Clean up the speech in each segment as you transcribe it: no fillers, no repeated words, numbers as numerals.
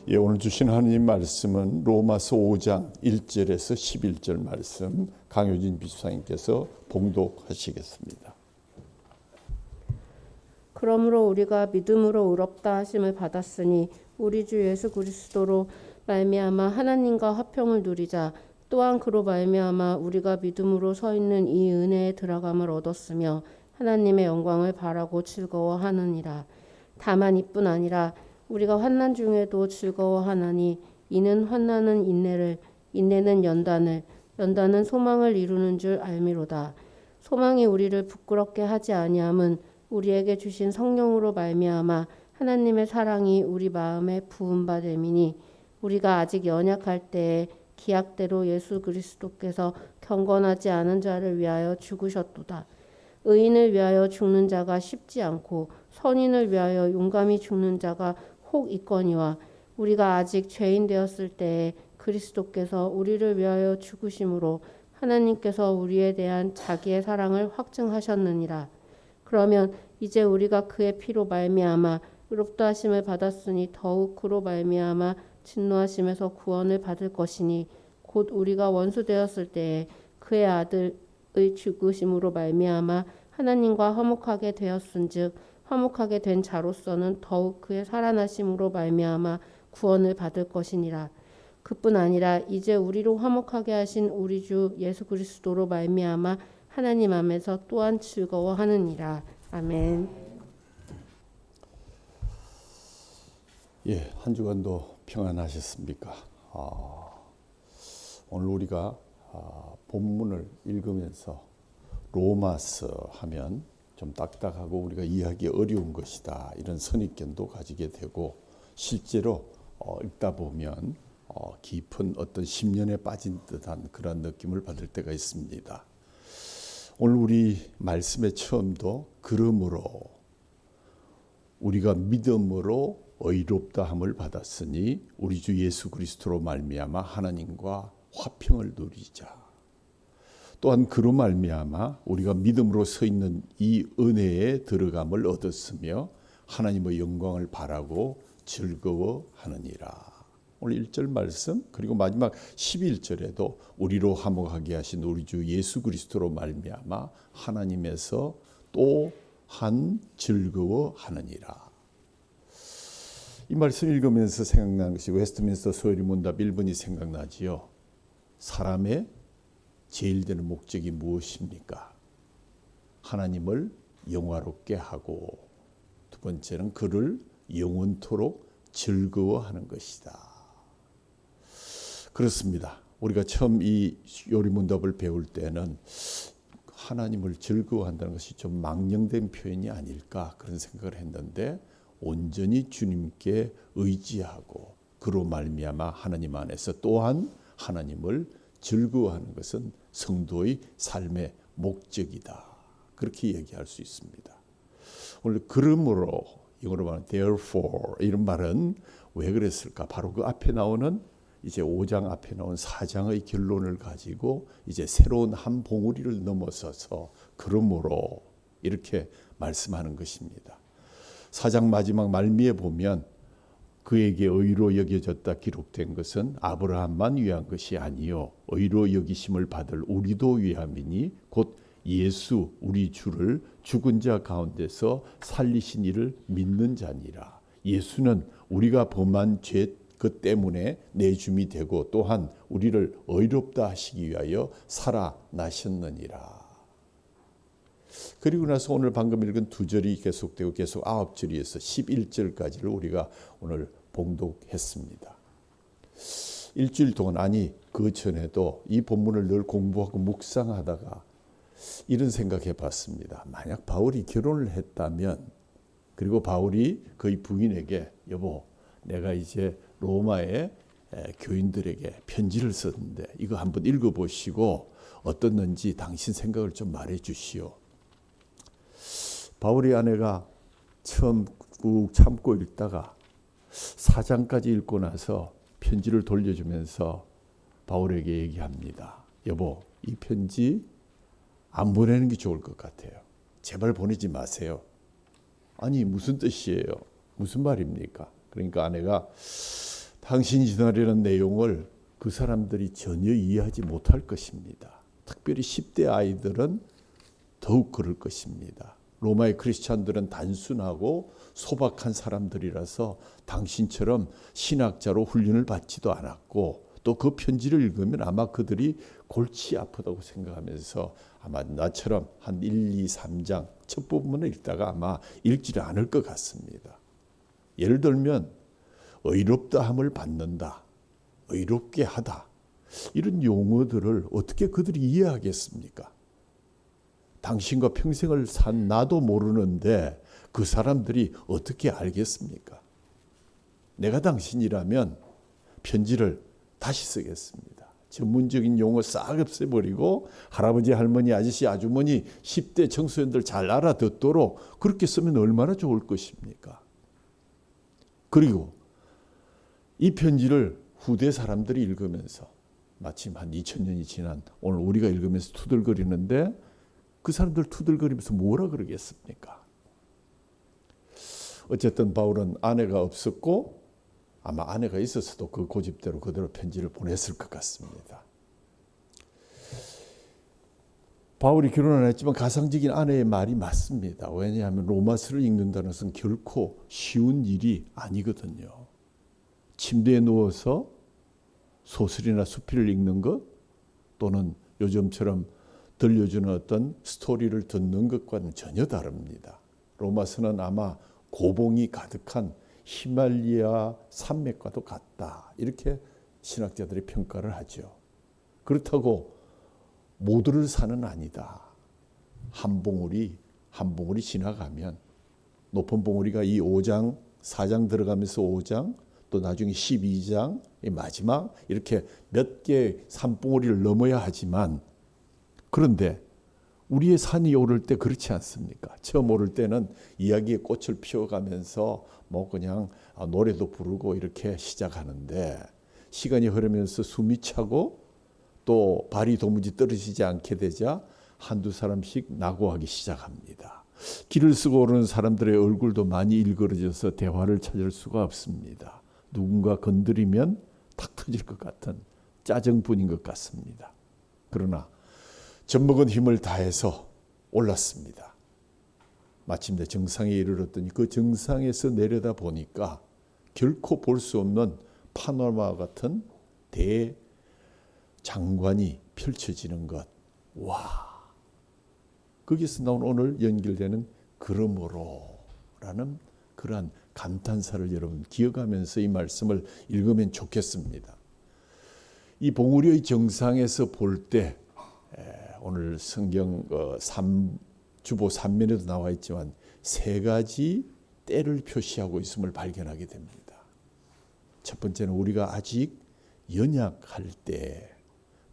예, 오늘 주신 하나님 말씀은 로마서 5장 1절에서 11절 말씀 강효진 비수사님께서 봉독하시겠습니다. 그러므로 우리가 믿음으로 의롭다 하심을 받았으니 우리 주 예수 그리스도로 말미암아 하나님과 화평을 누리자. 또한 그로 말미암아 우리가 믿음으로 서 있는 이 은혜에 들어감을 얻었으며 하나님의 영광을 바라고 즐거워하느니라. 다만 이뿐 아니라 우리가 환난 중에도 즐거워하나니 이는 환난은 인내를, 인내는 연단을, 연단은 소망을 이루는 줄 알미로다. 소망이 우리를 부끄럽게 하지 아니함은 우리에게 주신 성령으로 말미암아 하나님의 사랑이 우리 마음에 부은 바 됨이니 우리가 아직 연약할 때에 기약대로 예수 그리스도께서 경건하지 않은 자를 위하여 죽으셨도다. 의인을 위하여 죽는 자가 쉽지 않고 선인을 위하여 용감히 죽는 자가 혹 있거니와 우리가 아직 죄인 되었을 때에 그리스도께서 우리를 위하여 죽으심으로 하나님께서 우리에 대한 자기의 사랑을 확증하셨느니라. 그러면 이제 우리가 그의 피로 말미암아 의롭다 하심을 받았으니 더욱 그로 말미암아 진노하심에서 구원을 받을 것이니 곧 우리가 원수 되었을 때에 그의 아들의 죽으심으로 말미암아 하나님과 화목하게 되었은즉 화목하게 된 자로서는 더욱 그의 살아나심으로 말미암아 구원을 받을 것이니라. 그뿐 아니라 이제 우리로 화목하게 하신 우리 주 예수 그리스도로 말미암아 하나님 안에서 또한 즐거워하느니라. 아멘. 예, 한 주간도 평안하셨습니까? 오늘 우리가 본문을 읽으면서 로마서 하면 좀 딱딱하고 우리가 이해하기 어려운 것이다, 이런 선입견도 가지게 되고, 실제로 읽다 보면 깊은 어떤 심연에 빠진 듯한 그런 느낌을 받을 때가 있습니다. 오늘 우리 말씀의 처음도 그러므로 우리가 믿음으로 의롭다함을 받았으니 우리 주 예수 그리스도로 말미암아 하나님과 화평을 누리자. 또한 그로 말미암아 우리가 믿음으로 서 있는 이 은혜에 들어감을 얻었으며 하나님의 영광을 바라고 즐거워하느니라. 오늘 1절 말씀, 그리고 마지막 11절에도 우리로 화목하게 하신 우리 주 예수 그리스도로 말미암아 하나님에서 또한 즐거워하느니라. 이 말씀 읽으면서 생각나는 것이 웨스트민스터 소요리 문답 1번이 생각나지요. 사람의 제일 되는 목적이 무엇입니까? 하나님을 영화롭게 하고, 두 번째는 그를 영원토록 즐거워하는 것이다. 그렇습니다. 우리가 처음 이 요리문답을 배울 때는 하나님을 즐거워한다는 것이 좀 망령된 표현이 아닐까, 그런 생각을 했는데, 온전히 주님께 의지하고 그로 말미암아 하나님 안에서 또한 하나님을 즐거워하는 것은 성도의 삶의 목적이다, 그렇게 얘기할 수 있습니다. 오늘 그러므로, 영어로 말하는 therefore, 이런 말은 왜 그랬을까? 바로 그 앞에 나오는 이제 5장 앞에 나온 4장의 결론을 가지고 이제 새로운 한 봉우리를 넘어서서 그러므로 이렇게 말씀하는 것입니다. 4장 마지막 말미에 보면 그에게 의로 여겨졌다 기록된 것은 아브라함만 위한 것이 아니요 의로 여기심을 받을 우리도 위함이니 곧 예수 우리 주를 죽은 자 가운데서 살리신 이를 믿는 자니라. 예수는 우리가 범한 죄 그 때문에 내줌이 되고 또한 우리를 의롭다 하시기 위하여 살아나셨느니라. 그리고 나서 오늘 방금 읽은 2절이 계속되고 계속 9절에서 11절까지를 우리가 오늘 봉독했습니다. 일주일 동안, 아니 그 전에도 이 본문을 늘 공부하고 묵상하다가 이런 생각해 봤습니다. 만약 바울이 결혼을 했다면, 그리고 바울이 그의 부인에게 여보, 내가 이제 로마의 교인들에게 편지를 썼는데 이거 한번 읽어보시고 어떻는지 당신 생각을 좀 말해 주시오. 바울의 아내가 처음 꾹 참고 읽다가 4장까지 읽고 나서 편지를 돌려주면서 바울에게 얘기합니다. 여보, 이 편지 안 보내는 게 좋을 것 같아요. 제발 보내지 마세요. 아니 무슨 뜻이에요? 무슨 말입니까? 그러니까 아내가 당신이 전하려는 내용을 그 사람들이 전혀 이해하지 못할 것입니다. 특별히 10대 아이들은 더욱 그럴 것입니다. 로마의 크리스찬들은 단순하고 소박한 사람들이라서 당신처럼 신학자로 훈련을 받지도 않았고 또 그 편지를 읽으면 아마 그들이 골치 아프다고 생각하면서 아마 나처럼 한 1, 2, 3장 첫 부분을 읽다가 아마 읽지를 않을 것 같습니다. 예를 들면 의롭다함을 받는다, 의롭게 하다, 이런 용어들을 어떻게 그들이 이해하겠습니까? 당신과 평생을 산 나도 모르는데 그 사람들이 어떻게 알겠습니까? 내가 당신이라면 편지를 다시 쓰겠습니다. 전문적인 용어 싹 없애버리고 할아버지, 할머니, 아저씨, 아주머니, 10대 청소년들 잘 알아듣도록 그렇게 쓰면 얼마나 좋을 것입니까? 그리고 이 편지를 후대 사람들이 읽으면서 마침 한 2000년이 지난 오늘 우리가 읽으면서 투덜거리는데 그 사람들 투덜거리면서 뭐라 그러겠습니까? 어쨌든 바울은 아내가 없었고 아마 아내가 있었어도 그 고집대로 그대로 편지를 보냈을 것 같습니다. 바울이 결혼을 했지만 가상적인 아내의 말이 맞습니다. 왜냐하면 로마서를 읽는다는 것은 결코 쉬운 일이 아니거든요. 침대에 누워서 소설이나 수필을 읽는 것 또는 요즘처럼 들려주는 어떤 스토리를 듣는 것과는 전혀 다릅니다. 로마서는 아마 고봉이 가득한 히말리아 산맥과도 같다. 이렇게 신학자들이 평가를 하죠. 그렇다고 모두를 산은 아니다. 한 봉우리 지나가면 높은 봉우리가 이 5장, 4장 들어가면서 5장, 또 나중에 12장, 마지막 이렇게 몇 개의 산봉우리를 넘어야 하지만 그런데 우리의 산이 오를 때 그렇지 않습니까? 처음 오를 때는 이야기의 꽃을 피워가면서 뭐 그냥 노래도 부르고 이렇게 시작하는데 시간이 흐르면서 숨이 차고 또 발이 도무지 떨어지지 않게 되자 한두 사람씩 낙오하기 시작합니다. 길을 쓰고 오르는 사람들의 얼굴도 많이 일그러져서 대화를 찾을 수가 없습니다. 누군가 건드리면 탁 터질 것 같은 짜증뿐인 것 같습니다. 그러나 젖먹은 힘을 다해서 올랐습니다. 마침내 정상에 이르렀더니 그 정상에서 내려다 보니까 결코 볼 수 없는 파노라마 같은 대장관이 펼쳐지는 것. 와! 거기서 나온 오늘 연결되는 그러므로라는 그러한 감탄사를 여러분 기억하면서 이 말씀을 읽으면 좋겠습니다. 이 봉우리의 정상에서 볼 때 오늘 성경 주보 3면에도 나와 있지만 세 가지 때를 표시하고 있음을 발견하게 됩니다. 첫 번째는 우리가 아직 연약할 때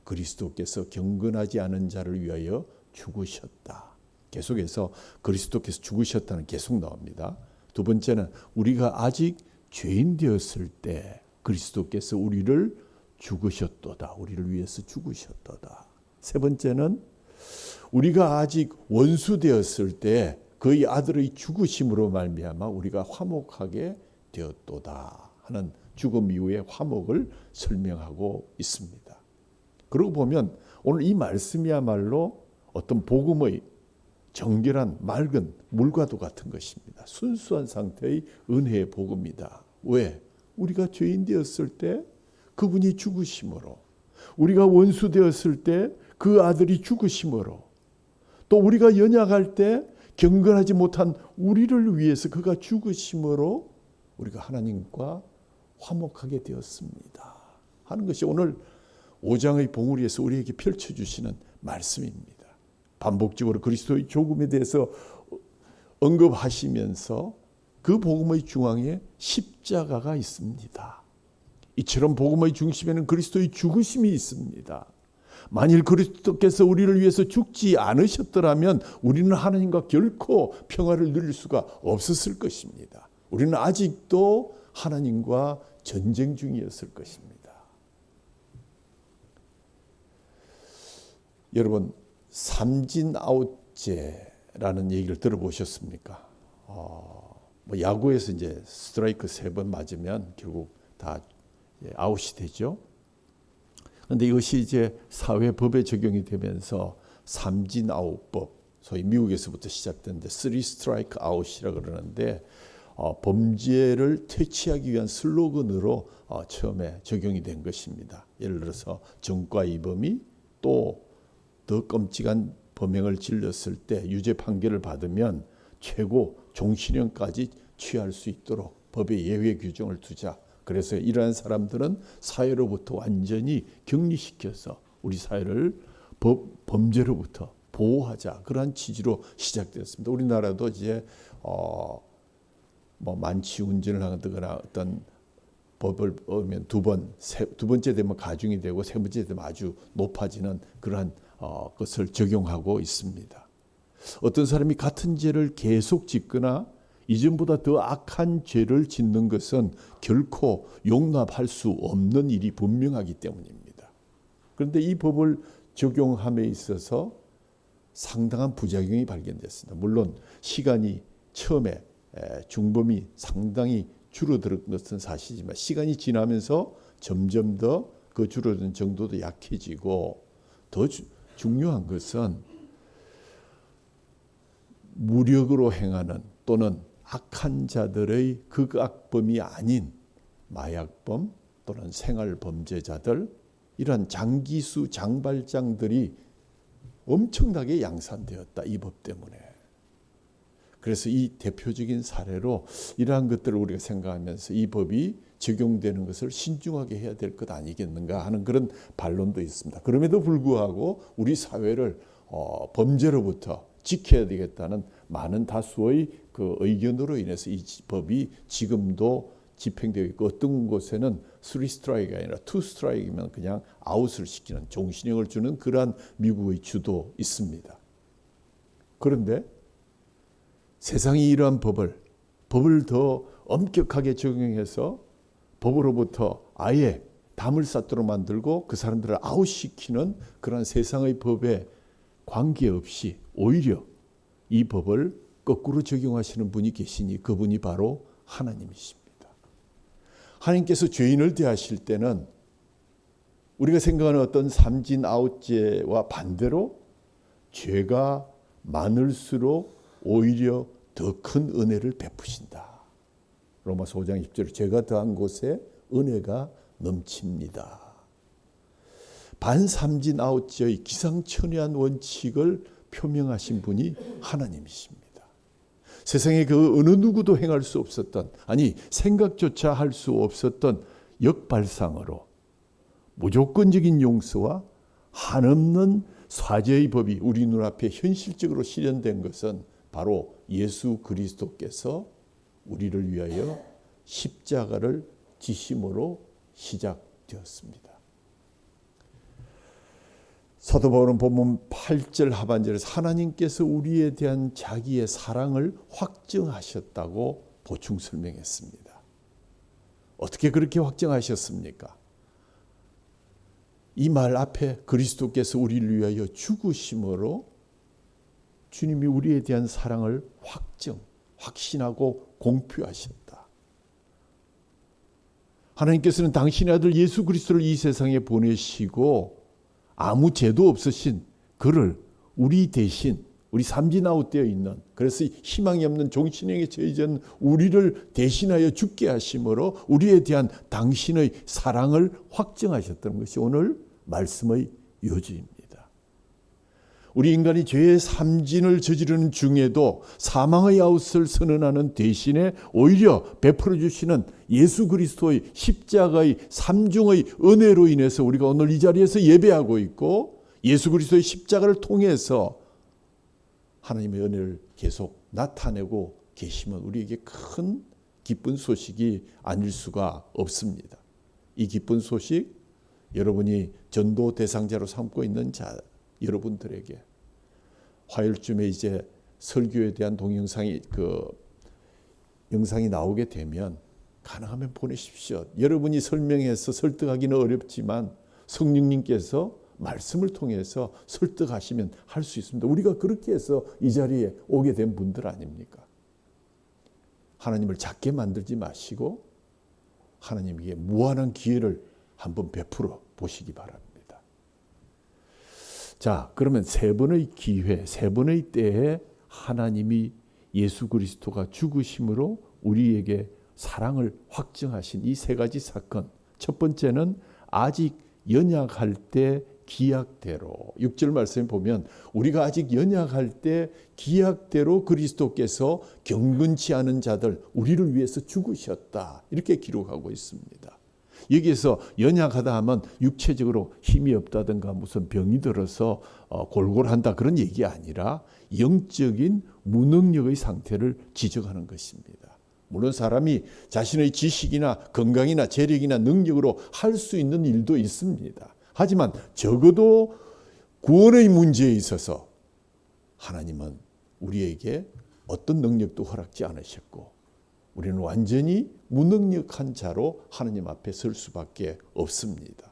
그리스도께서 경건하지 않은 자를 위하여 죽으셨다. 계속해서 그리스도께서 죽으셨다는 계속 나옵니다. 두 번째는 우리가 아직 죄인 되었을 때 그리스도께서 우리를 죽으셨도다. 우리를 위해서 죽으셨도다. 세 번째는 우리가 아직 원수 되었을 때 그의 아들의 죽으심으로 말미암아 우리가 화목하게 되었도다 하는 죽음 이후의 화목을 설명하고 있습니다. 그러고 보면 오늘 이 말씀이야말로 어떤 복음의 정결한 맑은 물과도 같은 것입니다. 순수한 상태의 은혜의 복음이다. 왜? 우리가 죄인 되었을 때 그분이 죽으심으로, 우리가 원수 되었을 때 그 아들이 죽으심으로, 또 우리가 연약할 때 경건하지 못한 우리를 위해서 그가 죽으심으로 우리가 하나님과 화목하게 되었습니다 하는 것이 오늘 5장의 봉우리에서 우리에게 펼쳐주시는 말씀입니다. 반복적으로 그리스도의 조금에 대해서 언급하시면서 그 복음의 중앙에 십자가가 있습니다. 이처럼 복음의 중심에는 그리스도의 죽으심이 있습니다. 만일 그리스도께서 우리를 위해서 죽지 않으셨더라면 우리는 하나님과 결코 평화를 누릴 수가 없었을 것입니다. 우리는 아직도 하나님과 전쟁 중이었을 것입니다. 여러분, 삼진아웃제라는 얘기를 들어보셨습니까? 야구에서 이제 스트라이크 3번 맞으면 결국 다 아웃이 되죠. 그런데 이것이 이제 사회법에 적용이 되면서 삼진아웃법, 소위 미국에서부터 시작된데 쓰리 스트라이크 아웃이라고 그러는데 범죄를 퇴치하기 위한 슬로건으로 처음에 적용이 된 것입니다. 예를 들어서 정과이범이 또 더 끔찍한 범행을 질렀을 때 유죄 판결을 받으면 최고 종신형까지 취할 수 있도록 법에 예외 규정을 두자. 그래서 이러한 사람들은 사회로부터 완전히 격리시켜서 우리 사회를 범죄로부터 보호하자. 그러한 취지로 시작되었습니다. 우리나라도 이제 만취 운전을 하거나 어떤 법을 어기면 두 번째 되면 가중이 되고 세 번째 되면 아주 높아지는 그러한 것을 적용하고 있습니다. 어떤 사람이 같은 죄를 계속 짓거나 이전보다 더 악한 죄를 짓는 것은 결코 용납할 수 없는 일이 분명하기 때문입니다. 그런데 이 법을 적용함에 있어서 상당한 부작용이 발견됐습니다. 물론 시간이 처음에 중범이 상당히 줄어든 것은 사실이지만 시간이 지나면서 점점 더 그 줄어든 정도도 약해지고 더 중요한 것은 무력으로 행하는 또는 악한 자들의 극악범이 아닌 마약범 또는 생활범죄자들 이러한 장기수 장발장들이 엄청나게 양산되었다. 이 법 때문에. 그래서 이 대표적인 사례로 이러한 것들을 우리가 생각하면서 이 법이 적용되는 것을 신중하게 해야 될 것 아니겠는가 하는 그런 반론도 있습니다. 그럼에도 불구하고 우리 사회를 범죄로부터 지켜야 되겠다는 많은 다수의 그 의견으로 인해서 이 법이 지금도 집행되어 있고 어떤 곳에는 3스트라이크가 아니라 2스트라이크면 그냥 아웃을 시키는 종신형을 주는 그러한 미국의 주도 있습니다. 그런데 세상이 이러한 법을 더 엄격하게 적용해서 법으로부터 아예 담을 쌓도록 만들고 그 사람들을 아웃시키는 그런 세상의 법에 관계없이 오히려 이 법을 거꾸로 적용하시는 분이 계시니 그분이 바로 하나님이십니다. 하나님께서 죄인을 대하실 때는 우리가 생각하는 어떤 삼진 아웃죄와 반대로 죄가 많을수록 오히려 더 큰 은혜를 베푸신다. 로마서 5장 10절 죄가 더한 곳에 은혜가 넘칩니다. 반삼진 아웃죄의 기상천외한 원칙을 표명하신 분이 하나님이십니다. 세상에 그 어느 누구도 행할 수 없었던 아니 생각조차 할 수 없었던 역발상으로 무조건적인 용서와 한없는 사죄의 법이 우리 눈앞에 현실적으로 실현된 것은 바로 예수 그리스도께서 우리를 위하여 십자가를 지심으로 시작되었습니다. 사도 바울은 본문 8절 하반절에서 하나님께서 우리에 대한 자기의 사랑을 확증하셨다고 보충 설명했습니다. 어떻게 그렇게 확증하셨습니까? 이 말 앞에 그리스도께서 우리를 위하여 죽으심으로 주님이 우리에 대한 사랑을 확신하고 공표하셨다. 하나님께서는 당신의 아들 예수 그리스도를 이 세상에 보내시고 아무 죄도 없으신 그를 우리 대신 우리 삼진 아웃되어 있는 그래서 희망이 없는 종신형에 처해진 우리를 대신하여 죽게 하심으로 우리에 대한 당신의 사랑을 확증하셨다는 것이 오늘 말씀의 요지입니다. 우리 인간이 죄의 삼진을 저지르는 중에도 사망의 아웃을 선언하는 대신에 오히려 베풀어 주시는 예수 그리스도의 십자가의 삼중의 은혜로 인해서 우리가 오늘 이 자리에서 예배하고 있고 예수 그리스도의 십자가를 통해서 하나님의 은혜를 계속 나타내고 계시면 우리에게 큰 기쁜 소식이 아닐 수가 없습니다. 이 기쁜 소식 여러분이 전도 대상자로 삼고 있는 여러분들에게 화요일쯤에 이제 설교에 대한 동영상이 영상이 나오게 되면 가능하면 보내십시오. 여러분이 설명해서 설득하기는 어렵지만 성령님께서 말씀을 통해서 설득하시면 할 수 있습니다. 우리가 그렇게 해서 이 자리에 오게 된 분들 아닙니까? 하나님을 작게 만들지 마시고 하나님에게 무한한 기회를 한번 베풀어 보시기 바랍니다. 자, 그러면 세 번의 기회, 세 번의 때에 하나님이 예수 그리스도가 죽으심으로 우리에게 사랑을 확증하신 이 세 가지 사건. 첫 번째는 아직 연약할 때 기약대로, 6절 말씀에 보면 우리가 아직 연약할 때 기약대로 그리스도께서 경건치 않은 자들, 우리를 위해서 죽으셨다, 이렇게 기록하고 있습니다. 여기에서 연약하다 하면 육체적으로 힘이 없다든가 무슨 병이 들어서 골골한다, 그런 얘기 아니라 영적인 무능력의 상태를 지적하는 것입니다. 물론 사람이 자신의 지식이나 건강이나 재력이나 능력으로 할 수 있는 일도 있습니다. 하지만 적어도 구원의 문제에 있어서 하나님은 우리에게 어떤 능력도 허락지 않으셨고 우리는 완전히 무능력한 자로 하나님 앞에 설 수밖에 없습니다.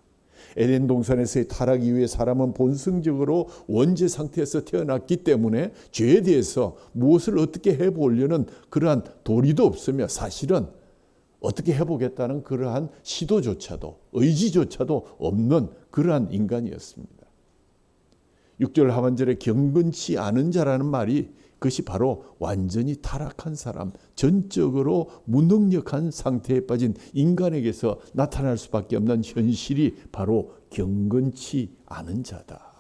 에덴 동산에서의 타락 이후에 사람은 본성적으로 원죄 상태에서 태어났기 때문에 죄에 대해서 무엇을 어떻게 해보려는 그러한 도리도 없으며 사실은 어떻게 해보겠다는 그러한 시도조차도 의지조차도 없는 그러한 인간이었습니다. 6절 하반절에 경건치 않은 자라는 말이 그것이 바로 완전히 타락한 사람, 전적으로 무능력한 상태에 빠진 인간에게서 나타날 수밖에 없는 현실이 바로 경건치 않은 자다.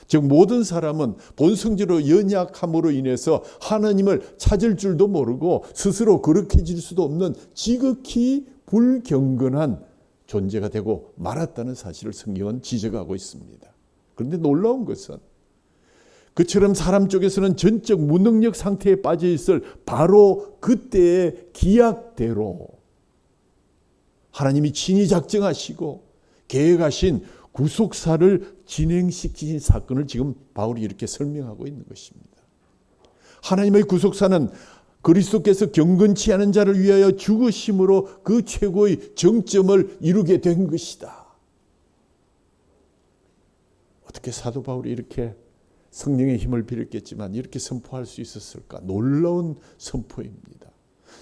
즉 모든 사람은 본성적으로 연약함으로 인해서 하나님을 찾을 줄도 모르고 스스로 거룩해질 수도 없는 지극히 불경건한 존재가 되고 말았다는 사실을 성경은 지적하고 있습니다. 그런데 놀라운 것은 그처럼 사람 쪽에서는 전적 무능력 상태에 빠져 있을 바로 그때의 기약대로 하나님이 친히 작정하시고 계획하신 구속사를 진행시키신 사건을 지금 바울이 이렇게 설명하고 있는 것입니다. 하나님의 구속사는 그리스도께서 경건치 않은 자를 위하여 죽으심으로 그 최고의 정점을 이루게 된 것이다. 어떻게 사도 바울이 이렇게 성령의 힘을 빌었겠지만 이렇게 선포할 수 있었을까? 놀라운 선포입니다.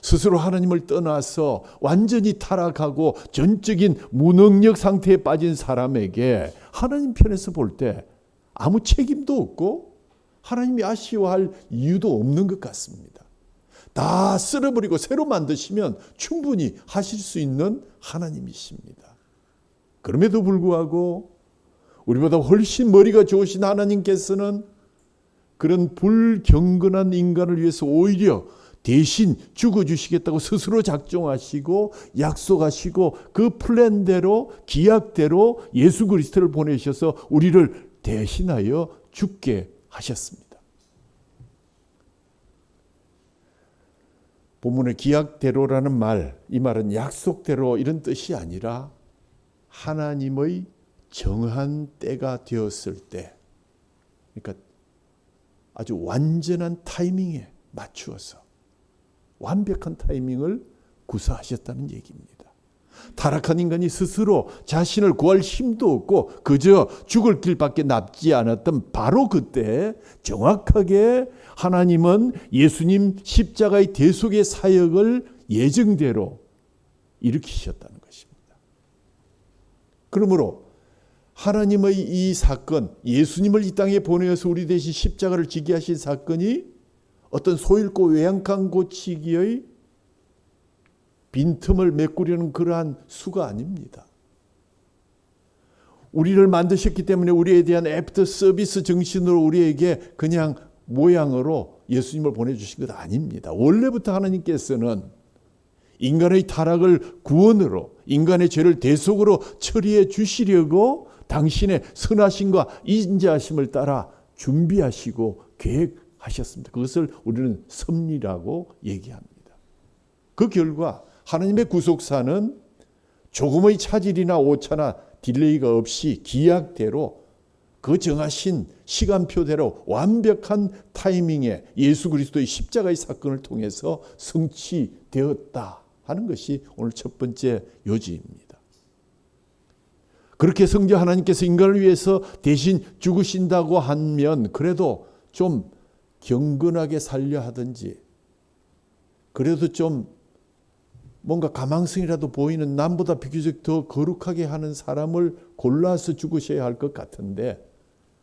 스스로 하나님을 떠나서 완전히 타락하고 전적인 무능력 상태에 빠진 사람에게 하나님 편에서 볼 때 아무 책임도 없고 하나님이 아쉬워할 이유도 없는 것 같습니다. 다 쓸어버리고 새로 만드시면 충분히 하실 수 있는 하나님이십니다. 그럼에도 불구하고 우리보다 훨씬 머리가 좋으신 하나님께서는 그런 불경건한 인간을 위해서 오히려 대신 죽어주시겠다고 스스로 작정하시고 약속하시고 그 플랜대로 기약대로 예수 그리스도를 보내셔서 우리를 대신하여 죽게 하셨습니다. 본문의 기약대로라는 말, 이 말은 약속대로 이런 뜻이 아니라 하나님의 정한 때가 되었을 때, 그러니까 아주 완전한 타이밍에 맞추어서 완벽한 타이밍을 구사하셨다는 얘기입니다. 타락한 인간이 스스로 자신을 구할 힘도 없고 그저 죽을 길밖에 남지 않았던 바로 그때 정확하게 하나님은 예수님 십자가의 대속의 사역을 예정대로 일으키셨다는 것입니다. 그러므로 하나님의 이 사건, 예수님을 이 땅에 보내어서 우리 대신 십자가를 지게 하신 사건이 어떤 소잃고 외양간 고치기의 빈틈을 메꾸려는 그러한 수가 아닙니다. 우리를 만드셨기 때문에 우리에 대한 애프터 서비스 정신으로 우리에게 그냥 모양으로 예수님을 보내주신 것 아닙니다. 원래부터 하나님께서는 인간의 타락을 구원으로, 인간의 죄를 대속으로 처리해 주시려고 당신의 선하심과 인자하심을 따라 준비하시고 계획하셨습니다. 그것을 우리는 섭리라고 얘기합니다. 그 결과 하나님의 구속사는 조금의 차질이나 오차나 딜레이가 없이 기약대로 그 정하신 시간표대로 완벽한 타이밍에 예수 그리스도의 십자가의 사건을 통해서 성취되었다 하는 것이 오늘 첫 번째 요지입니다. 그렇게 성자 하나님께서 인간을 위해서 대신 죽으신다고 하면 그래도 좀 경건하게 살려 하든지 그래도 좀 뭔가 가망성이라도 보이는 남보다 비교적 더 거룩하게 하는 사람을 골라서 죽으셔야 할 것 같은데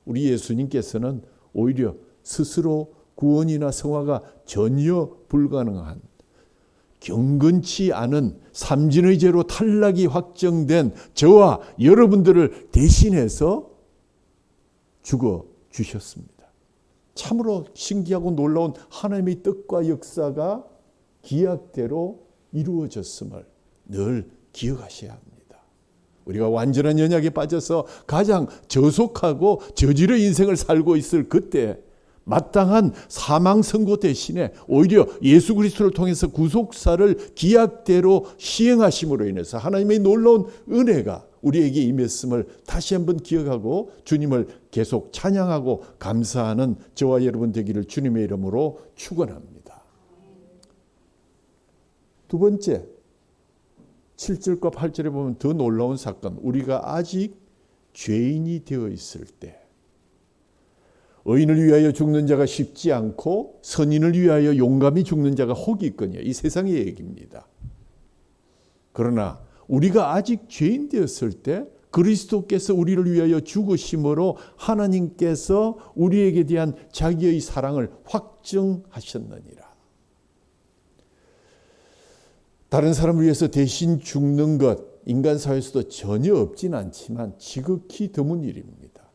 우리 예수님께서는 오히려 스스로 구원이나 성화가 전혀 불가능한 경건치 않은 삼진의 죄로 탈락이 확정된 저와 여러분들을 대신해서 죽어 주셨습니다. 참으로 신기하고 놀라운 하나님의 뜻과 역사가 기약대로 이루어졌음을 늘 기억하셔야 합니다. 우리가 완전한 연약에 빠져서 가장 저속하고 저질의 인생을 살고 있을 그때 마땅한 사망 선고 대신에 오히려 예수 그리스도를 통해서 구속사를 기약대로 시행하심으로 인해서 하나님의 놀라운 은혜가 우리에게 임했음을 다시 한번 기억하고 주님을 계속 찬양하고 감사하는 저와 여러분 되기를 주님의 이름으로 축원합니다. 두 번째, 7절과 8절에 보면 더 놀라운 사건, 우리가 아직 죄인이 되어 있을 때 의인을 위하여 죽는 자가 쉽지 않고 선인을 위하여 용감히 죽는 자가 혹이 있거니와. 이 세상의 얘기입니다. 그러나 우리가 아직 죄인 되었을 때 그리스도께서 우리를 위하여 죽으심으로 하나님께서 우리에게 대한 자기의 사랑을 확증하셨느니라. 다른 사람을 위해서 대신 죽는 것, 인간 사회에서도 전혀 없진 않지만 지극히 드문 일입니다.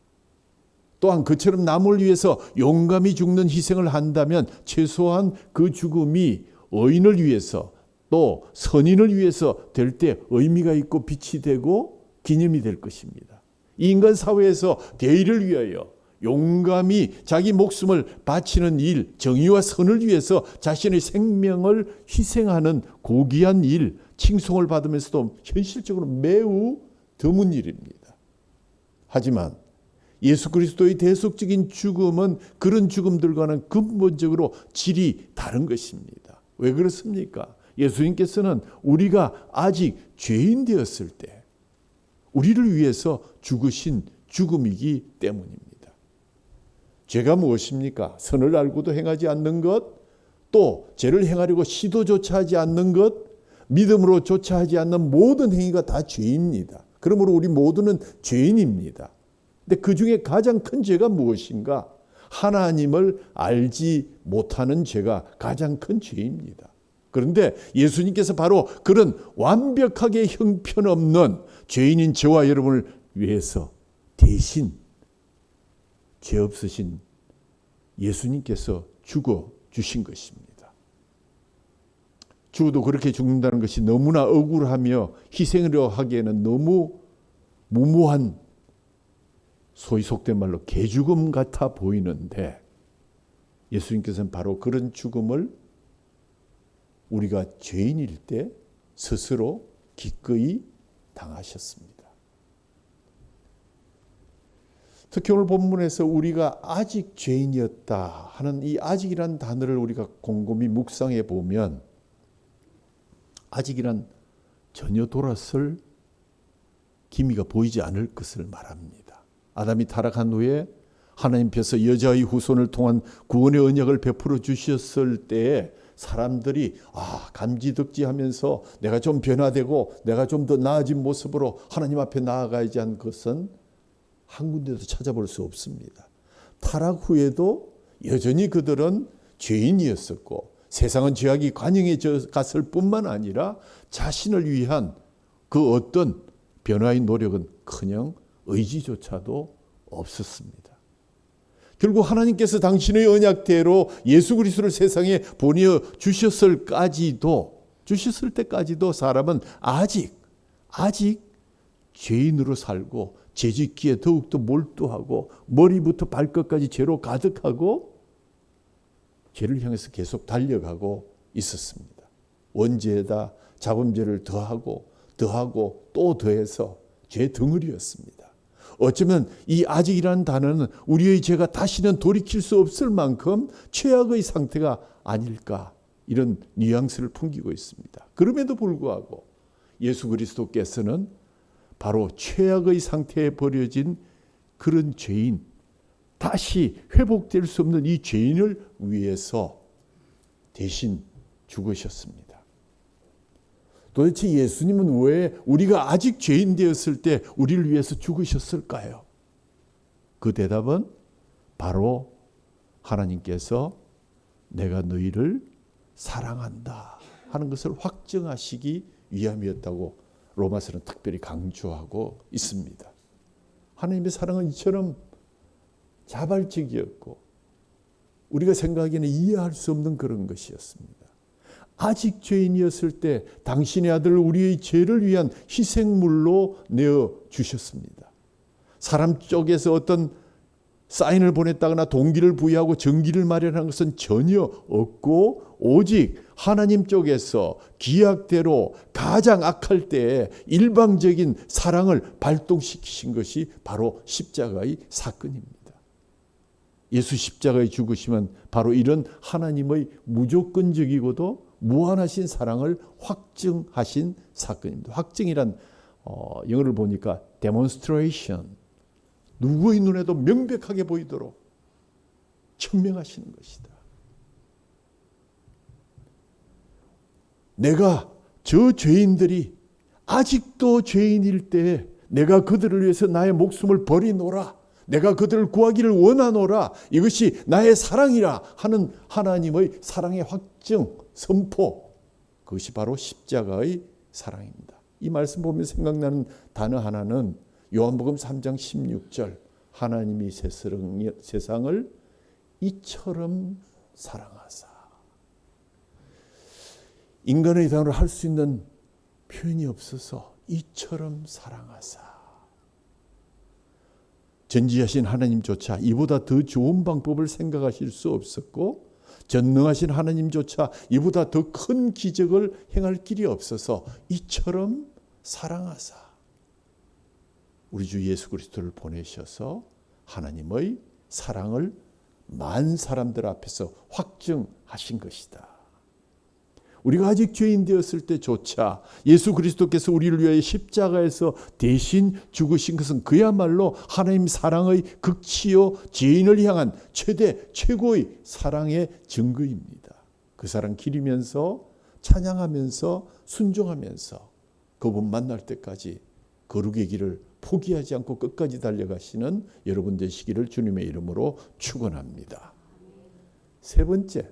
또한 그처럼 남을 위해서 용감히 죽는 희생을 한다면 최소한 그 죽음이 의인을 위해서 또 선인을 위해서 될 때 의미가 있고 빛이 되고 기념이 될 것입니다. 이 인간 사회에서 대의를 위하여 용감히 자기 목숨을 바치는 일, 정의와 선을 위해서 자신의 생명을 희생하는 고귀한 일, 칭송을 받으면서도 현실적으로 매우 드문 일입니다. 하지만 예수 그리스도의 대속적인 죽음은 그런 죽음들과는 근본적으로 질이 다른 것입니다. 왜 그렇습니까? 예수님께서는 우리가 아직 죄인 되었을 때 우리를 위해서 죽으신 죽음이기 때문입니다. 죄가 무엇입니까? 선을 알고도 행하지 않는 것, 또 죄를 행하려고 시도조차 하지 않는 것, 믿음으로조차 하지 않는 모든 행위가 다 죄입니다. 그러므로 우리 모두는 죄인입니다. 근데 그 중에 가장 큰 죄가 무엇인가? 하나님을 알지 못하는 죄가 가장 큰 죄입니다. 그런데 예수님께서 바로 그런 완벽하게 형편없는 죄인인 저와 여러분을 위해서 대신 죄 없으신 예수님께서 죽어 주신 것입니다. 죽어도 그렇게 죽는다는 것이 너무나 억울하며 희생으로 하기에는 너무 무모한, 소위 속된 말로 개죽음 같아 보이는데 예수님께서는 바로 그런 죽음을 우리가 죄인일 때 스스로 기꺼이 당하셨습니다. 특히 오늘 본문에서 우리가 아직 죄인이었다 하는 이 아직이란 단어를 우리가 곰곰이 묵상해 보면 아직이란 전혀 돌아설 기미가 보이지 않을 것을 말합니다. 아담이 타락한 후에 하나님께서 여자의 후손을 통한 구원의 언약을 베풀어 주셨을 때에 사람들이 감지덕지하면서 내가 좀 변화되고 내가 좀 더 나아진 모습으로 하나님 앞에 나아가야지 한 것은 한 군데도 찾아볼 수 없습니다. 타락 후에도 여전히 그들은 죄인이었었고 세상은 죄악이 관영해 갔을 뿐만 아니라 자신을 위한 그 어떤 변화의 노력은 커녕 의지조차도 없었습니다. 결국 하나님께서 당신의 언약대로 예수 그리스도를 세상에 보내주셨을 때까지도 사람은 아직 죄인으로 살고 죄짓기에 더욱더 몰두하고 머리부터 발끝까지 죄로 가득하고 죄를 향해서 계속 달려가고 있었습니다. 원죄에다 자범죄를 더하고 또 더해서 죄 덩어리였습니다. 어쩌면 이 아직이라는 단어는 우리의 죄가 다시는 돌이킬 수 없을 만큼 최악의 상태가 아닐까, 이런 뉘앙스를 풍기고 있습니다. 그럼에도 불구하고 예수 그리스도께서는 바로 최악의 상태에 버려진 그런 죄인, 다시 회복될 수 없는 이 죄인을 위해서 대신 죽으셨습니다. 도대체 예수님은 왜 우리가 아직 죄인 되었을 때 우리를 위해서 죽으셨을까요? 그 대답은 바로 하나님께서 내가 너희를 사랑한다 하는 것을 확증하시기 위함이었다고 로마서는 특별히 강조하고 있습니다. 하나님의 사랑은 이처럼 자발적이었고 우리가 생각하기에는 이해할 수 없는 그런 것이었습니다. 아직 죄인이었을 때 당신의 아들을 우리의 죄를 위한 희생물로 내어주셨습니다. 사람 쪽에서 어떤 사인을 보냈다거나 동기를 부여하고 정기를 마련한 것은 전혀 없고 오직 하나님 쪽에서 기약대로 가장 악할 때에 일방적인 사랑을 발동시키신 것이 바로 십자가의 사건입니다. 예수 십자가의 죽으심은 바로 이런 하나님의 무조건적이고도 무한하신 사랑을 확증하신 사건입니다. 확증이란 영어를 보니까 demonstration, 누구의 눈에도 명백하게 보이도록 천명하시는 것이다. 내가 저 죄인들이 아직도 죄인일 때에 내가 그들을 위해서 나의 목숨을 버리노라, 내가 그들을 구하기를 원하노라, 이것이 나의 사랑이라 하는 하나님의 사랑의 확증, 선포, 그것이 바로 십자가의 사랑입니다. 이 말씀 보면 생각나는 단어 하나는 요한복음 3장 16절, 하나님이 세상을 이처럼 사랑하사. 인간의 단어로 할 수 있는 표현이 없어서 이처럼 사랑하사. 전지하신 하나님조차 이보다 더 좋은 방법을 생각하실 수 없었고 전능하신 하나님조차 이보다 더 큰 기적을 행할 길이 없어서 이처럼 사랑하사 우리 주 예수 그리스도를 보내셔서 하나님의 사랑을 만 사람들 앞에서 확증하신 것이다. 우리가 아직 죄인 되었을 때조차 예수 그리스도께서 우리를 위하여 십자가에서 대신 죽으신 것은 그야말로 하나님 사랑의 극치요 죄인을 향한 최고의 사랑의 증거입니다. 그 사랑 기리면서 찬양하면서 순종하면서 그분 만날 때까지 거룩의 길을 포기하지 않고 끝까지 달려가시는 여러분 되시기를 주님의 이름으로 축원합니다. 세 번째,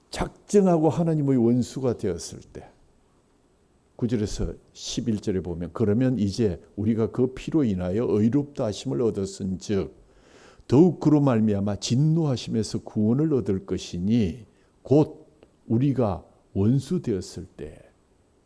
작정하고 하나님의 원수가 되었을 때 9절에서 11절에 보면 그러면 이제 우리가 그 피로 인하여 의롭다 하심을 얻었은즉 더욱 그로 말미암아 진노하심에서 구원을 얻을 것이니 곧 우리가 원수 되었을 때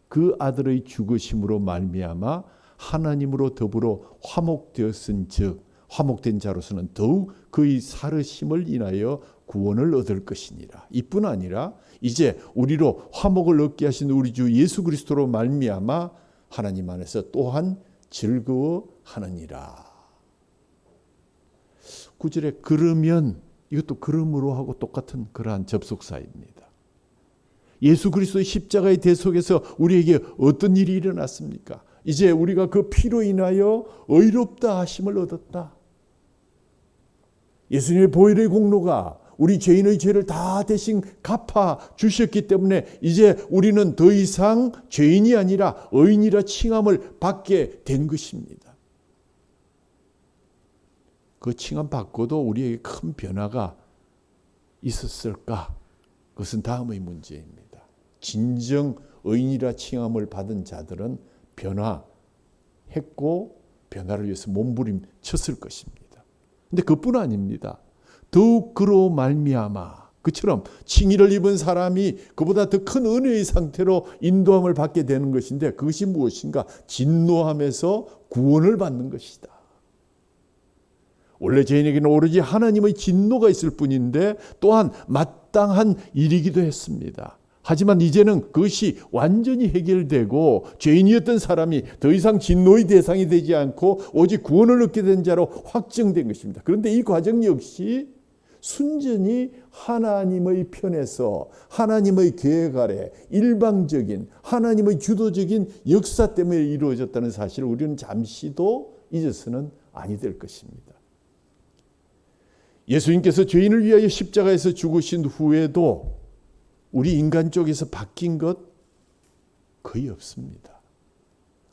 그 아들의 죽으심으로 말미암아 하나님으로 더불어 화목되었은즉 화목된 자로서는 더욱 그의 살으심을 인하여 구원을 얻을 것이니라. 이뿐 아니라 이제 우리로 화목을 얻게 하신 우리 주 예수 그리스도로 말미암아 하나님 안에서 또한 즐거워하느니라. 9절에 그러면, 이것도 그러므로 하고 똑같은 그러한 접속사입니다. 예수 그리스도의 십자가의 대속에서 우리에게 어떤 일이 일어났습니까? 이제 우리가 그 피로 인하여 의롭다 하심을 얻었다. 예수님의 보혈의 공로가 우리 죄인의 죄를 다 대신 갚아 주셨기 때문에 이제 우리는 더 이상 죄인이 아니라 의인이라 칭함을 받게 된 것입니다. 그 칭함 받고도 우리에게 큰 변화가 있었을까? 그것은 다음의 문제입니다. 진정 의인이라 칭함을 받은 자들은 변화했고 변화를 위해서 몸부림쳤을 것입니다. 그런데 그뿐 아닙니다. 더욱 그로 말미암아, 그처럼 칭의를 입은 사람이 그보다 더 큰 은혜의 상태로 인도함을 받게 되는 것인데 그것이 무엇인가? 진노함에서 구원을 받는 것이다. 원래 죄인에게는 오로지 하나님의 진노가 있을 뿐인데 또한 마땅한 일이기도 했습니다. 하지만 이제는 그것이 완전히 해결되고 죄인이었던 사람이 더 이상 진노의 대상이 되지 않고 오직 구원을 얻게 된 자로 확정된 것입니다. 그런데 이 과정 역시 순전히 하나님의 편에서 하나님의 계획 아래 일방적인 하나님의 주도적인 역사 때문에 이루어졌다는 사실을 우리는 잠시도 잊어서는 아니 될 것입니다. 예수님께서 죄인을 위하여 십자가에서 죽으신 후에도 우리 인간 쪽에서 바뀐 것 거의 없습니다.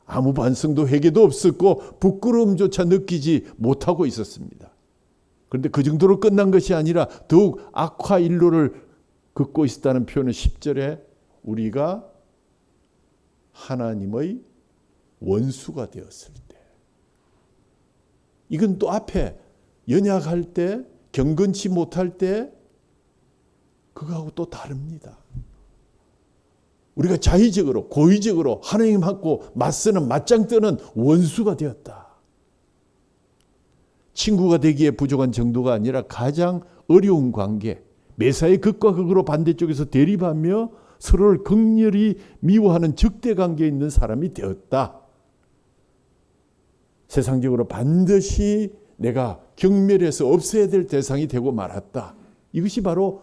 아무 반성도 회개도 없었고 부끄러움조차 느끼지 못하고 있었습니다. 그런데 그 정도로 끝난 것이 아니라 더욱 악화 일로를 긋고 있었다는 표현은 10절에 우리가 하나님의 원수가 되었을 때, 이건 또 앞에 연약할 때, 경건치 못할 때 그거하고 또 다릅니다. 우리가 자의적으로 고의적으로 하나님하고 맞서는 맞짱 뜨는 원수가 되었다. 친구가 되기에 부족한 정도가 아니라 가장 어려운 관계, 매사에 극과 극으로 반대쪽에서 대립하며 서로를 극렬히 미워하는 적대 관계에 있는 사람이 되었다. 세상적으로 반드시 내가 경멸해서 없애야 될 대상이 되고 말았다. 이것이 바로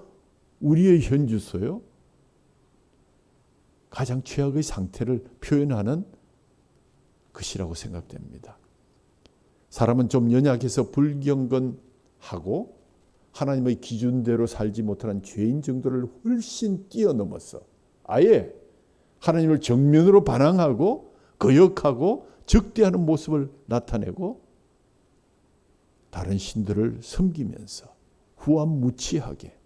우리의 현주소요. 가장 최악의 상태를 표현하는 것이라고 생각됩니다. 사람은 좀 연약해서 불경건하고 하나님의 기준대로 살지 못하는 죄인 정도를 훨씬 뛰어넘어서 아예 하나님을 정면으로 반항하고 거역하고 적대하는 모습을 나타내고 다른 신들을 섬기면서 후한무치하게,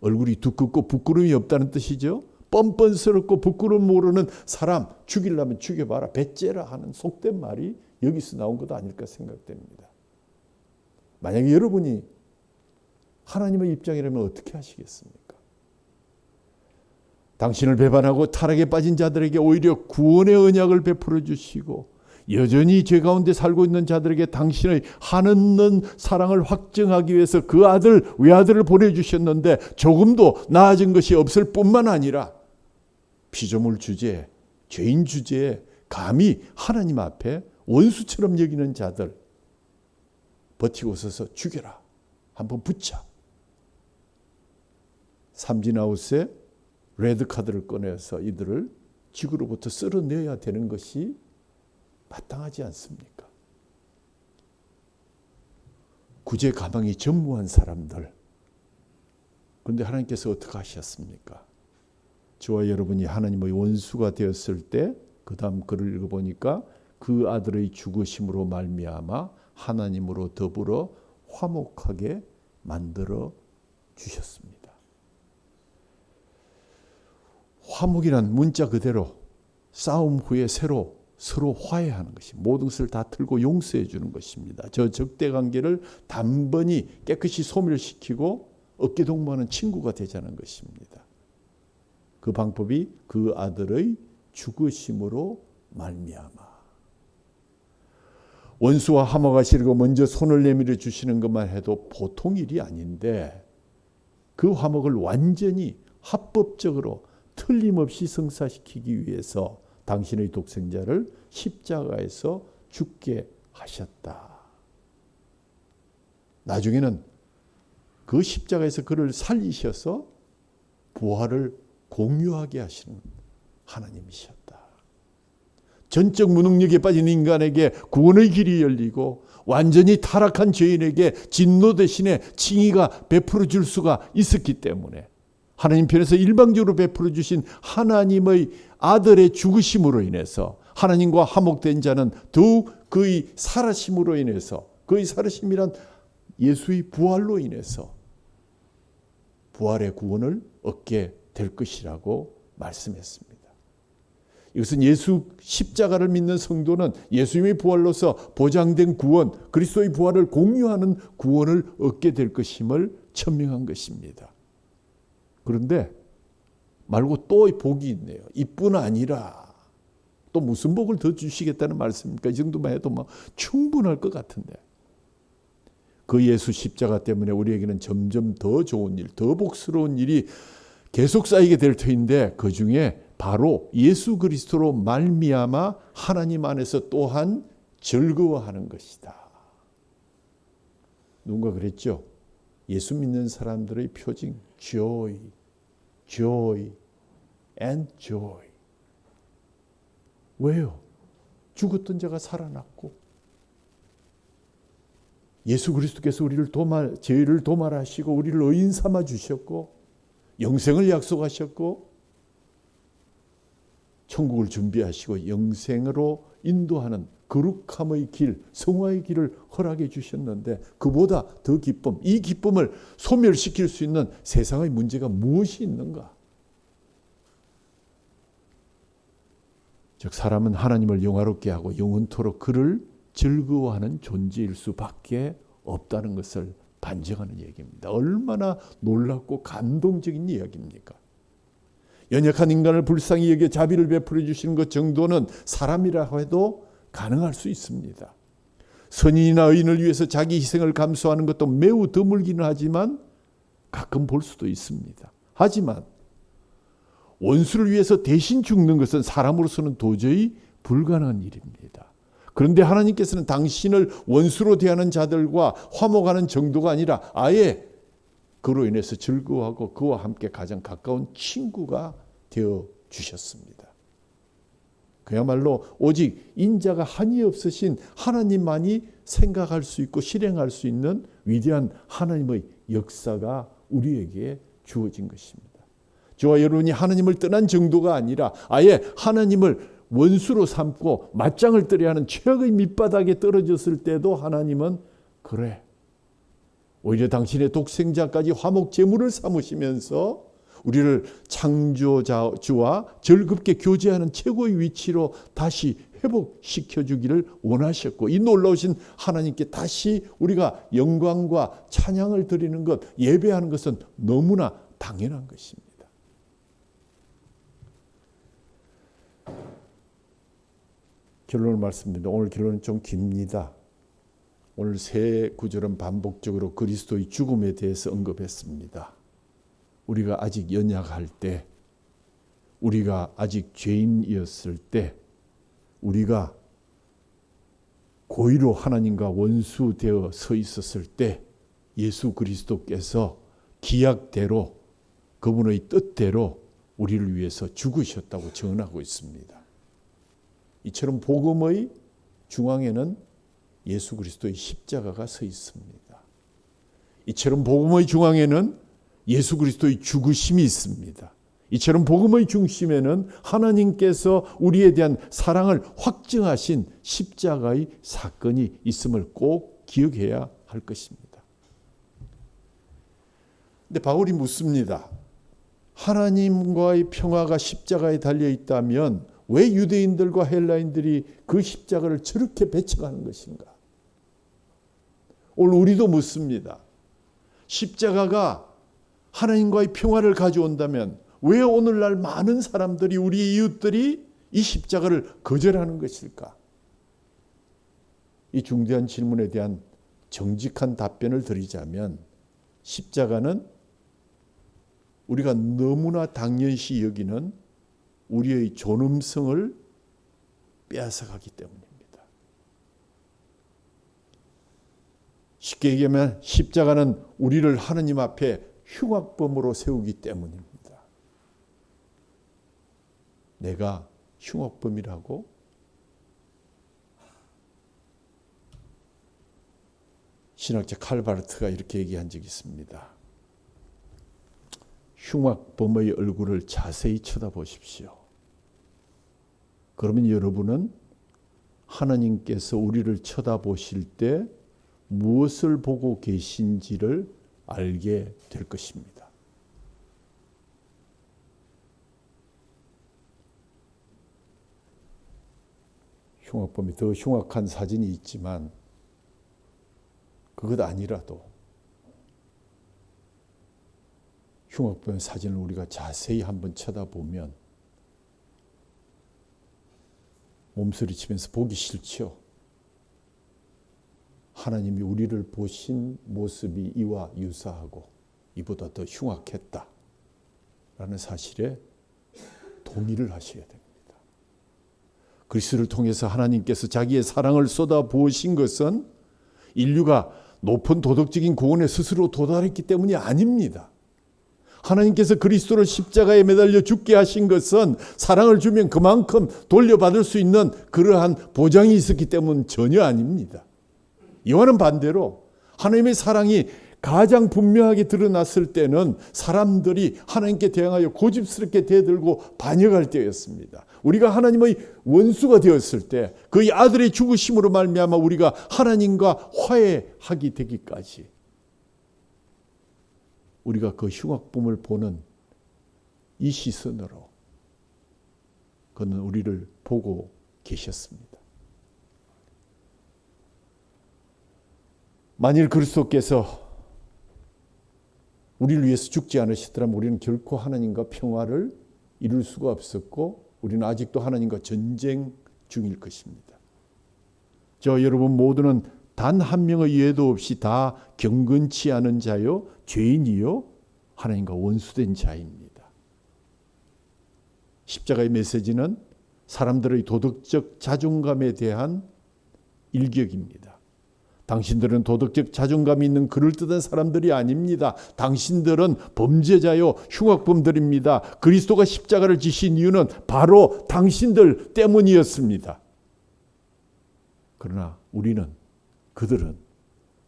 얼굴이 두껍고 부끄러움이 없다는 뜻이죠. 뻔뻔스럽고 부끄러움 모르는 사람 죽이려면 죽여봐라, 배째라 하는 속된 말이 여기서 나온 것 아닐까 생각됩니다. 만약에 여러분이 하나님의 입장이라면 어떻게 하시겠습니까? 당신을 배반하고 타락에 빠진 자들에게 오히려 구원의 언약을 베풀어 주시고 여전히 죄 가운데 살고 있는 자들에게 당신의 한없는 사랑을 확증하기 위해서 그 아들, 외아들을 보내주셨는데 조금도 나아진 것이 없을 뿐만 아니라 피조물 주제에, 죄인 주제에 감히 하나님 앞에 원수처럼 여기는 자들 버티고 서서 죽여라, 한번 붙자. 삼진아웃에 레드카드를 꺼내서 이들을 지구로부터 쓸어내야 되는 것이 마땅하지 않습니까? 구제 가망이 전무한 사람들. 그런데 하나님께서 어떻게 하셨습니까? 저와 여러분이 하나님의 원수가 되었을 때 그 다음 글을 읽어보니까 그 아들의 죽으심으로 말미암아 하나님으로 더불어 화목하게 만들어 주셨습니다. 화목이란 문자 그대로 싸움 후에 서로 화해하는 것이, 모든 것을 다 틀고 용서해 주는 것입니다. 저 적대 관계를 단번이 깨끗이 소멸시키고 어깨동무하는 친구가 되자는 것입니다. 그 방법이 그 아들의 죽으심으로 말미암아. 원수와 화목가 싫고 먼저 손을 내밀어 주시는 것만 해도 보통 일이 아닌데 그 화목을 완전히 합법적으로 틀림없이 성사시키기 위해서 당신의 독생자를 십자가에서 죽게 하셨다. 나중에는 그 십자가에서 그를 살리셔서 부활을 공유하게 하시는 하나님이셨다. 전적 무능력에 빠진 인간에게 구원의 길이 열리고 완전히 타락한 죄인에게 진노 대신에 칭의가 베풀어 줄 수가 있었기 때문에 하나님 편에서 일방적으로 베풀어 주신 하나님의 아들의 죽으심으로 인해서 하나님과 화목된 자는 더욱 그의 살아심으로 인해서, 그의 살아심이란 예수의 부활로 인해서 부활의 구원을 얻게 될 것이라고 말씀했습니다. 이것은 예수 십자가를 믿는 성도는 예수님의 부활로서 보장된 구원, 그리스도의 부활을 공유하는 구원을 얻게 될 것임을 천명한 것입니다. 그런데 말고 또 복이 있네요. 이뿐 아니라 또 무슨 복을 더 주시겠다는 말씀입니까? 이 정도만 해도 뭐 충분할 것 같은데. 그 예수 십자가 때문에 우리에게는 점점 더 좋은 일, 더 복스러운 일이 계속 쌓이게 될 터인데 그 중에 바로 예수 그리스도로 말미암아 하나님 안에서 또한 즐거워하는 것이다. 누군가 그랬죠. 예수 믿는 사람들의 표징, joy, joy and joy. 왜요? 죽었던 자가 살아났고 예수 그리스도께서 우리를 죄를 도말하시고 우리를 의인 삼아 주셨고 영생을 약속하셨고 천국을 준비하시고 영생으로 인도하는 거룩함의 길, 성화의 길을 허락해 주셨는데 그보다 더 기쁨, 이 기쁨을 소멸시킬 수 있는 세상의 문제가 무엇이 있는가? 즉 사람은 하나님을 영화롭게 하고 영원토록 그를 즐거워하는 존재일 수밖에 없다는 것을 반증하는 얘기입니다. 얼마나 놀랍고 감동적인 이야기입니까? 연약한 인간을 불쌍히 여겨 자비를 베풀어 주시는 것 정도는 사람이라 해도 가능할 수 있습니다. 선인이나 의인을 위해서 자기 희생을 감수하는 것도 매우 드물기는 하지만 가끔 볼 수도 있습니다. 하지만 원수를 위해서 대신 죽는 것은 사람으로서는 도저히 불가능한 일입니다. 그런데 하나님께서는 당신을 원수로 대하는 자들과 화목하는 정도가 아니라 아예 그로 인해서 즐거워하고 그와 함께 가장 가까운 친구가 되어 주셨습니다. 그야말로 오직 인자가 한이 없으신 하나님만이 생각할 수 있고 실행할 수 있는 위대한 하나님의 역사가 우리에게 주어진 것입니다. 저와 여러분이 하나님을 떠난 정도가 아니라 아예 하나님을 원수로 삼고 맞짱을 뜨려 하는 최악의 밑바닥에 떨어졌을 때도 하나님은 그래, 오히려 당신의 독생자까지 화목 제물을 삼으시면서 우리를 창조주와 즐겁게 교제하는 최고의 위치로 다시 회복시켜 주기를 원하셨고 이 놀라우신 하나님께 다시 우리가 영광과 찬양을 드리는 것, 예배하는 것은 너무나 당연한 것입니다. 결론을 말씀드립니다. 오늘 결론은 좀 깁니다. 오늘 세 구절은 반복적으로 그리스도의 죽음에 대해서 언급했습니다. 우리가 아직 연약할 때, 우리가 아직 죄인이었을 때, 우리가 고의로 하나님과 원수되어 서 있었을 때 예수 그리스도께서 기약대로 그분의 뜻대로 우리를 위해서 죽으셨다고 전하고 있습니다. 이처럼 복음의 중앙에는 예수 그리스도의 십자가가 서 있습니다. 이처럼 복음의 중앙에는 예수 그리스도의 죽으심이 있습니다. 이처럼 복음의 중심에는 하나님께서 우리에 대한 사랑을 확증하신 십자가의 사건이 있음을 꼭 기억해야 할 것입니다. 근데 바울이 묻습니다. 하나님과의 평화가 십자가에 달려 있다면 왜 유대인들과 헬라인들이 그 십자가를 저렇게 배척하는 것인가? 오늘 우리도 묻습니다. 십자가가 하나님과의 평화를 가져온다면 왜 오늘날 많은 사람들이, 우리 이웃들이 이 십자가를 거절하는 것일까? 이 중대한 질문에 대한 정직한 답변을 드리자면 십자가는 우리가 너무나 당연시 여기는 우리의 존엄성을 빼앗아가기 때문입니다. 쉽게 얘기하면 십자가는 우리를 하나님 앞에 흉악범으로 세우기 때문입니다. 내가 흉악범이라고? 신학자 칼바르트가 이렇게 얘기한 적이 있습니다. 흉악범의 얼굴을 자세히 쳐다보십시오. 그러면 여러분은 하나님께서 우리를 쳐다보실 때 무엇을 보고 계신지를 알게 될 것입니다. 흉악범이 더 흉악한 사진이 있지만 그것 아니라도 흉악범의 사진을 우리가 자세히 한번 쳐다보면 몸서리치면서 보기 싫죠. 하나님이 우리를 보신 모습이 이와 유사하고 이보다 더 흉악했다 라는 사실에 동의를 하셔야 됩니다. 그리스도를 통해서 하나님께서 자기의 사랑을 쏟아 부으신 것은 인류가 높은 도덕적인 고원에 스스로 도달했기 때문이 아닙니다. 하나님께서 그리스도를 십자가에 매달려 죽게 하신 것은 사랑을 주면 그만큼 돌려받을 수 있는 그러한 보장이 있었기 때문 전혀 아닙니다. 이와는 반대로 하나님의 사랑이 가장 분명하게 드러났을 때는 사람들이 하나님께 대항하여 고집스럽게 대들고 반역할 때였습니다. 우리가 하나님의 원수가 되었을 때 그의 아들의 죽으심으로 말미암아 우리가 하나님과 화해하게 되기까지 우리가 그 흉악범을 보는 이 시선으로 그는 우리를 보고 계셨습니다. 만일 그리스도께서 우리를 위해서 죽지 않으시더라면 우리는 결코 하나님과 평화를 이룰 수가 없었고 우리는 아직도 하나님과 전쟁 중일 것입니다. 저 여러분 모두는 단 한 명의 예도 없이 다 경건치 않은 자요 죄인이요 하나님과 원수된 자입니다. 십자가의 메시지는 사람들의 도덕적 자존감에 대한 일격입니다. 당신들은 도덕적 자존감이 있는 그럴듯한 사람들이 아닙니다. 당신들은 범죄자요 흉악범들입니다. 그리스도가 십자가를 지신 이유는 바로 당신들 때문이었습니다. 그러나 그들은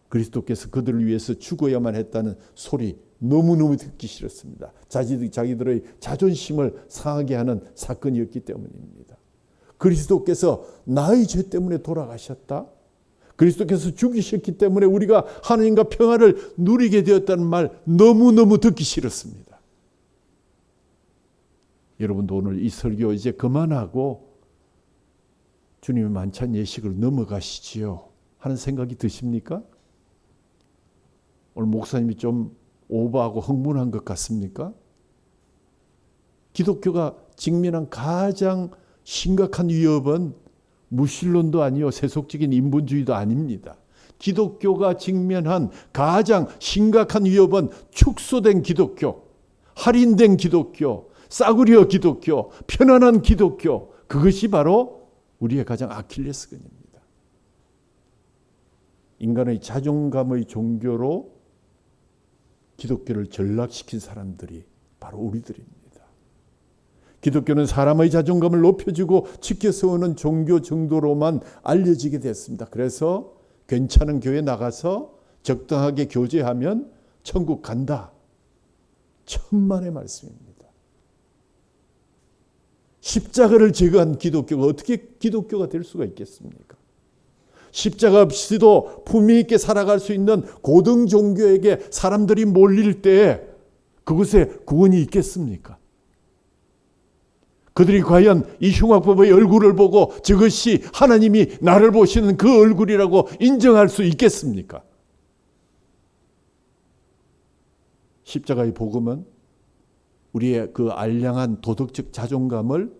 그리스도께서 그들을 위해서 죽어야만 했다는 소리 너무너무 듣기 싫었습니다. 자기들의 자존심을 상하게 하는 사건이었기 때문입니다. 그리스도께서 나의 죄 때문에 돌아가셨다. 그리스도께서 죽이셨기 때문에 우리가 하나님과 평화를 누리게 되었다는 말 너무너무 듣기 싫었습니다. 여러분도 오늘 이 설교 이제 그만하고 주님의 만찬 예식으로 넘어가시지요 하는 생각이 드십니까? 오늘 목사님이 좀 오버하고 흥분한 것 같습니까? 기독교가 직면한 가장 심각한 위협은 무신론도 아니요 세속적인 인본주의도 아닙니다. 기독교가 직면한 가장 심각한 위협은 축소된 기독교, 할인된 기독교, 싸구려 기독교, 편안한 기독교, 그것이 바로 우리의 가장 아킬레스건입니다. 인간의 자존감의 종교로 기독교를 전락시킨 사람들이 바로 우리들입니다. 기독교는 사람의 자존감을 높여주고 지켜세우는 종교 정도로만 알려지게 됐습니다. 그래서 괜찮은 교회 나가서 적당하게 교제하면 천국 간다. 천만의 말씀입니다. 십자가를 제거한 기독교가 어떻게 기독교가 될 수가 있겠습니까? 십자가 없이도 품위 있게 살아갈 수 있는 고등 종교에게 사람들이 몰릴 때 그곳에 구원이 있겠습니까? 그들이 과연 이 흉악범의 얼굴을 보고 저것이 하나님이 나를 보시는 그 얼굴이라고 인정할 수 있겠습니까? 십자가의 복음은 우리의 그 알량한 도덕적 자존감을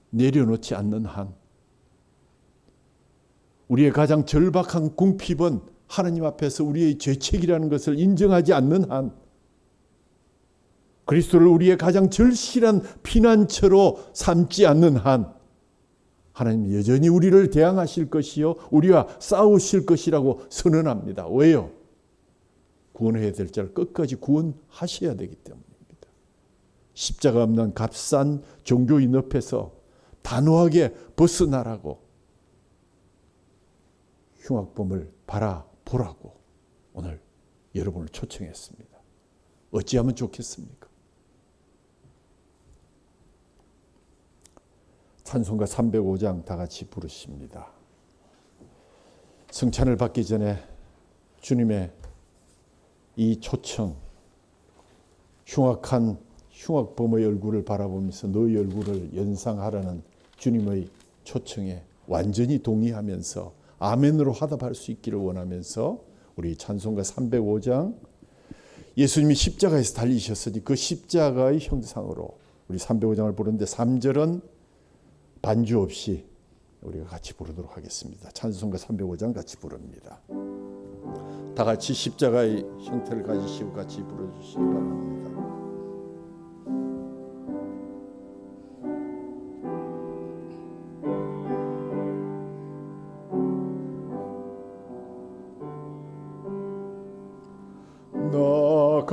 내려놓지 않는 한, 우리의 가장 절박한 궁핍은 하나님 앞에서 우리의 죄책이라는 것을 인정하지 않는 한, 그리스도를 우리의 가장 절실한 피난처로 삼지 않는 한, 하나님 여전히 우리를 대항하실 것이요 우리와 싸우실 것이라고 선언합니다. 왜요? 구원해야 될 자를 끝까지 구원하셔야 되기 때문입니다. 십자가 없는 값싼 종교인 앞에서 단호하게 벗어나라고, 흉악범을 바라보라고 오늘 여러분을 초청했습니다. 어찌하면 좋겠습니까? 찬송가 305장 다 같이 부르십니다. 승찬을 받기 전에 주님의 이 초청, 흉악범의 얼굴을 바라보면서 너희 얼굴을 연상하라는 주님의 초청에 완전히 동의하면서 아멘으로 화답할 수 있기를 원하면서 우리 찬송가 305장, 예수님이 십자가에서 달리셨으니 그 십자가의 형상으로 우리 305장을 부르는데 3절은 반주 없이 우리가 같이 부르도록 하겠습니다. 찬송가 305장 같이 부릅니다. 다 같이 십자가의 형태를 가지시고 같이 불러주시기 바랍니다. 나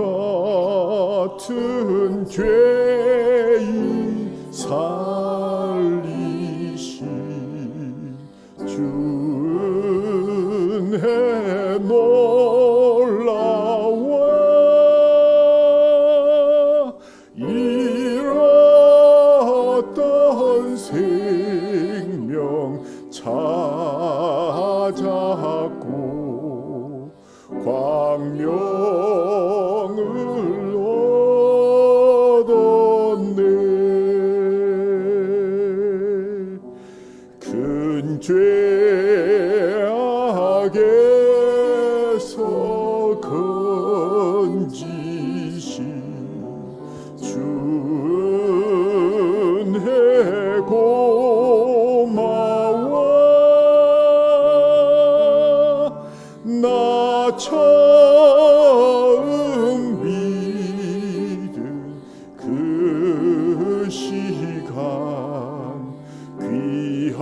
같은 죄인 살리신 주은혜 놀라워 광명을 얻었네. 큰 죄악에서 건지신 주은혜 고마워. 나 처음 믿은 그 시간 귀하고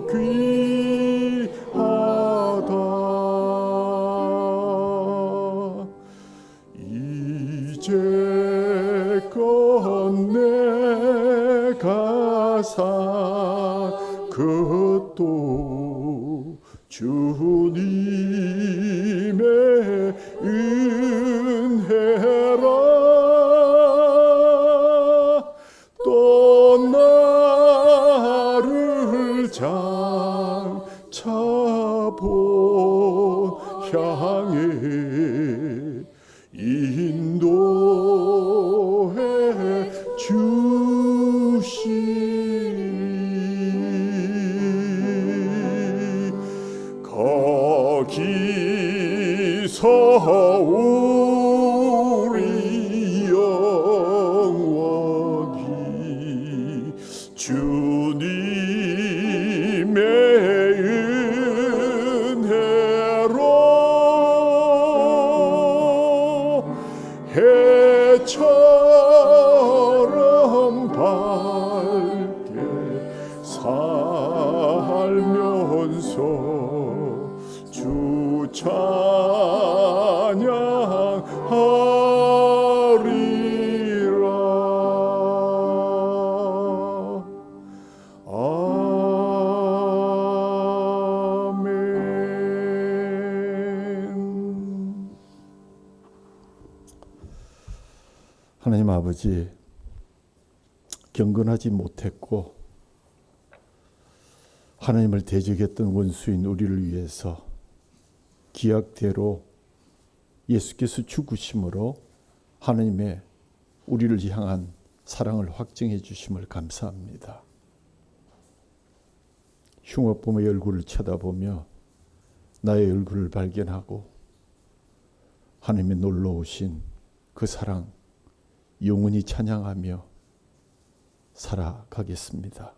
귀하다. 이제껏 내가 산 것도 주님의 은혜라. 또 나를 장차본 향해 인도해 주시니 거기서 우리 영원히 주님의 은혜로 해처럼 밝게 살면서 주 찬양하리라. 아멘. 하나님 아버지, 경건하지 못했고 하나님을 대적했던 원수인 우리를 위해서 기약대로 예수께서 죽으심으로 하나님의 우리를 향한 사랑을 확증해 주심을 감사합니다. 흉악범의 얼굴을 쳐다보며 나의 얼굴을 발견하고 하나님의 놀라우신 그 사랑 영원히 찬양하며 살아가겠습니다.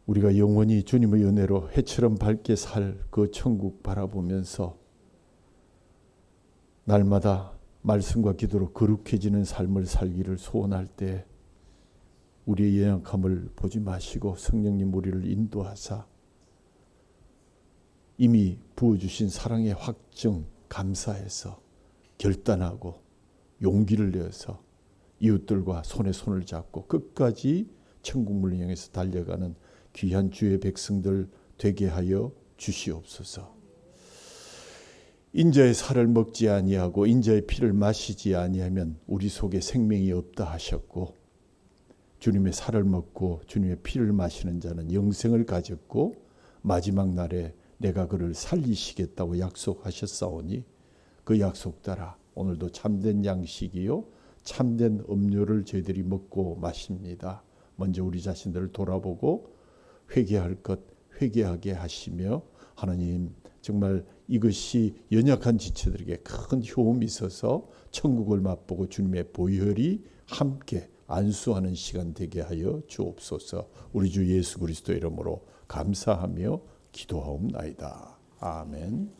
우리가 영원히 주님의 은혜로 해처럼 밝게 살 그 천국 바라보면서 날마다 말씀과 기도로 거룩해지는 삶을 살기를 소원할 때 우리의 연약함을 보지 마시고 성령님 우리를 인도하사 이미 부어주신 사랑의 확증 감사해서 결단하고 용기를 내어서 이웃들과 손에 손을 잡고 끝까지 천국문을 향해서 달려가는 귀한 주의 백성들 되게 하여 주시옵소서. 인자의 살을 먹지 아니하고 인자의 피를 마시지 아니하면 우리 속에 생명이 없다 하셨고, 주님의 살을 먹고 주님의 피를 마시는 자는 영생을 가졌고 마지막 날에 내가 그를 살리시겠다고 약속하셨사오니 그 약속 따라 오늘도 참된 양식이요 참된 음료를 저희들이 먹고 마십니다. 먼저 우리 자신들을 돌아보고 회개할 것 회개하게 하시며, 하나님 정말 이것이 연약한 지체들에게 큰 효험이 있어서 천국을 맛보고 주님의 보혈이 함께 안수하는 시간 되게 하여 주옵소서. 우리 주 예수 그리스도 이름으로 감사하며 기도하옵나이다. 아멘.